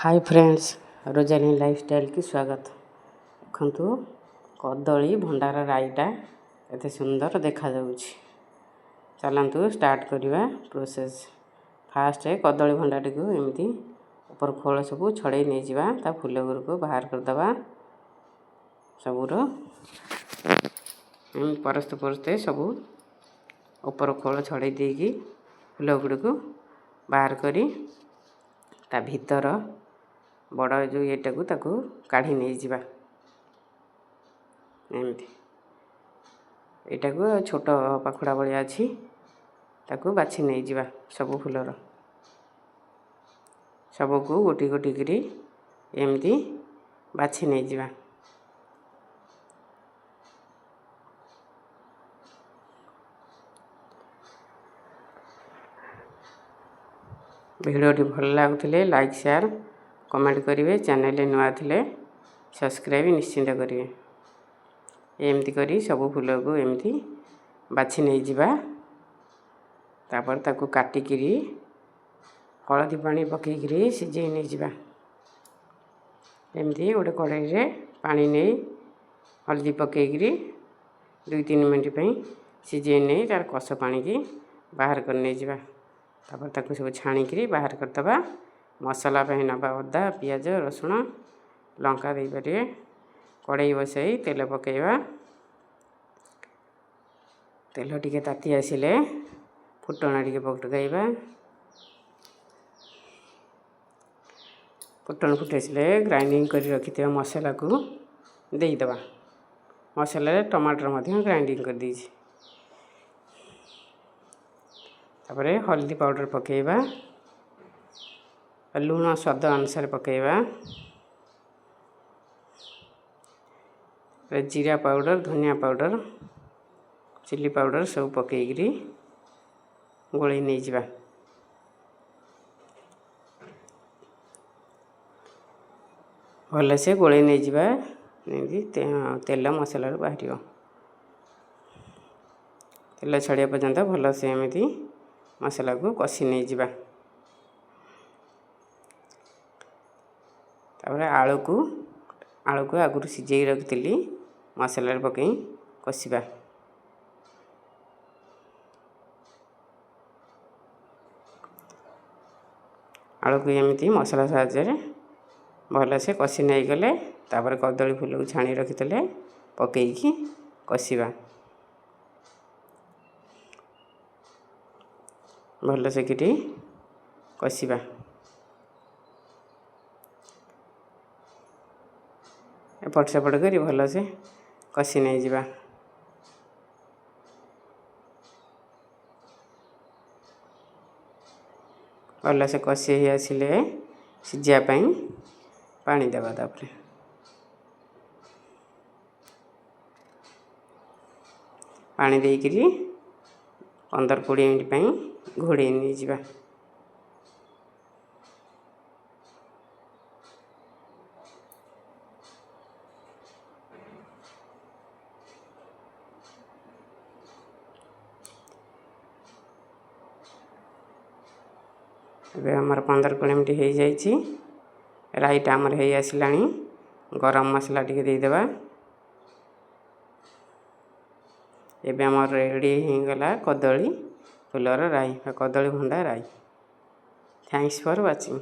Hi friends, रोजानी lifestyle की स्वागत। देखु कदली भंडार राईटा एते सुंदर देखा जाउछि। चलंतु स्टार्ट करिवा प्रोसेस। फास्ट कदली भंडार को एमती ऊपर खोल सब छड़े नहीं जावा, ता फूल गुरु बाहर कर दबा। सबूर परस्ते परस्ते सब ऊपर खोल छड़े देगी फूल गुड़ को बाहर करी ता भीतर बड़ जो येटा को ताको काढ़ी नहीं जिबा। एमती एटा को छोट पाखुड़ा बलिया अछि ताको बाछि नहीं जिबा। सब फूलर सब को गोटी गोटी करी एमती बाछि नहीं जिबा। भिडियोटी भल लगुले लाइक शेयर कमेंट करेंगे। चैनल नुआ थे सब्सक्राइब निश्चिंत करेंगे। एमती करी सब फूल को एमती बाछि नहीं जिबा। तापर ताको काटिकी हलदी पानी पकईकरी सिझे नहीं जिबा। एमती गोटे कड़ाई रे पानी नहीं हलदी पकईकरी 2-3 मिनट पे सिझे नहीं तार कष पानी की बाहर कर नहीं जिबा। तापर ताको सब छाणिकी बाहर करदबा। मसला पे नबा अदा पियाज रसुण लंका दे पारे। कड़ाई बसई तेल पकेबा। तेल टिके ताती आसिले फुटण टिके पकईबा। फुटण फुटेसले ग्राइंडिंग कर रखि मसला को देदबा। मसला टमाटर मध्य ग्राइंडिंग कर दीजिए। तापर हल्दी पाउडर पकेबा। लूण स्वाद अनुसार पकेबा। जीरा पाउडर धनिया पाउडर चिली पाउडर सब पकईकरी गोले नहीं जिबा। भल से गोले नहीं जिबा। तेल मसला बाहर तेल छड़िया पर्यंत भल से एमती मसला को कषि नहीं जिबा। तापर आलू को आगुरी सिझे रखी मसला पकई कषिबा। आलू को एमती मसला साहाय्य भल से कषि नहीं गले तापर कदली फूल को छाणी रखी पकईकी कषिबा। भल से कि कषिबा। एपट सेपट करी भल से कषि नहीं जिबा। भल से कषि आसिले सिझा पानी देवा। तापर पानी देकरी 15-20 मिनट घोड़े नहीं जिबा। ଏବେ ଆମର 15-20 ମିନିଟ୍ ହେଇଯାଇଛି। ରାଇଟା ଆମର ହେଇ ଆସିଲାଣି। ଗରମ ମସଲା ଟିକେ ଦେଇଦେବା। ଏବେ ଆମର ରେଡ଼ି ହେଇଗଲା କଦଳୀ ଫୁଲର ରାଇ, କଦଳୀ ଭଣ୍ଡା ରାଇ। Thanks for watching.